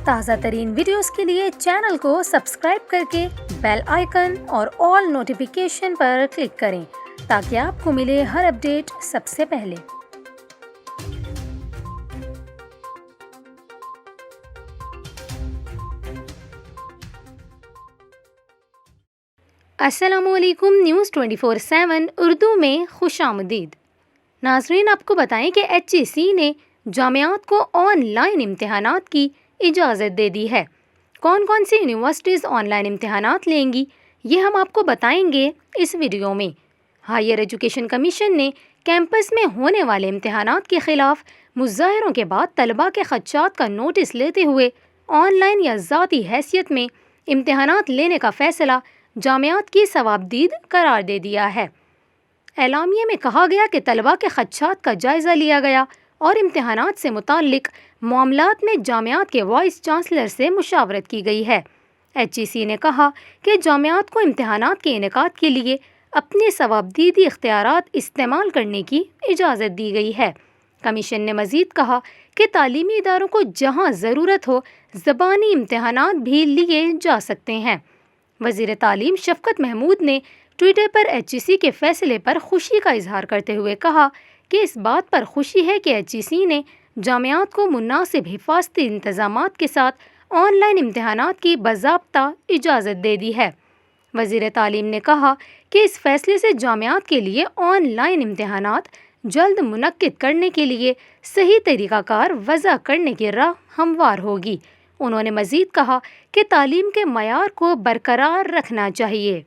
تازہ ترین ویڈیوز کے لیے چینل کو سبسکرائب کر کے بیل آئیکن اور آل نوٹیفیکیشن پر کلک کریں تاکہ آپ کو ملے ہر اپڈیٹ سب سے پہلے۔ السلام علیکم، نیوز 24/7 اردو میں خوش آمدید۔ ناظرین، آپ کو بتائیں کہ HEC نے جامعات کو آن لائن امتحانات کی اجازت دے دی ہے۔ کون کون سی یونیورسٹیز آن لائن امتحانات لیں گی، یہ ہم آپ کو بتائیں گے اس ویڈیو میں۔ ہائیر ایجوکیشن کمیشن نے کیمپس میں ہونے والے امتحانات کے خلاف مظاہروں کے بعد طلباء کے خدشات کا نوٹس لیتے ہوئے آن لائن یا ذاتی حیثیت میں امتحانات لینے کا فیصلہ جامعات کی ثوابدید قرار دے دیا ہے۔ اعلامیے میں کہا گیا کہ طلباء کے خدشات کا جائزہ لیا گیا اور امتحانات سے متعلق معاملات میں جامعات کے وائس چانسلر سے مشاورت کی گئی ہے۔ HEC نے کہا کہ جامعات کو امتحانات کے انعقاد کے لیے اپنے ثوابدیدی اختیارات استعمال کرنے کی اجازت دی گئی ہے۔ کمیشن نے مزید کہا کہ تعلیمی اداروں کو جہاں ضرورت ہو زبانی امتحانات بھی لیے جا سکتے ہیں۔ وزیر تعلیم شفقت محمود نے ٹویٹر پر HEC کے فیصلے پر خوشی کا اظہار کرتے ہوئے کہا کہ اس بات پر خوشی ہے کہ HEC نے جامعات کو مناسب حفاظتی انتظامات کے ساتھ آن لائن امتحانات کی باضابطہ اجازت دے دی ہے۔ وزیر تعلیم نے کہا کہ اس فیصلے سے جامعات کے لیے آن لائن امتحانات جلد منعقد کرنے کے لیے صحیح طریقہ کار وضع کرنے کی راہ ہموار ہوگی۔ انہوں نے مزید کہا کہ تعلیم کے معیار کو برقرار رکھنا چاہیے۔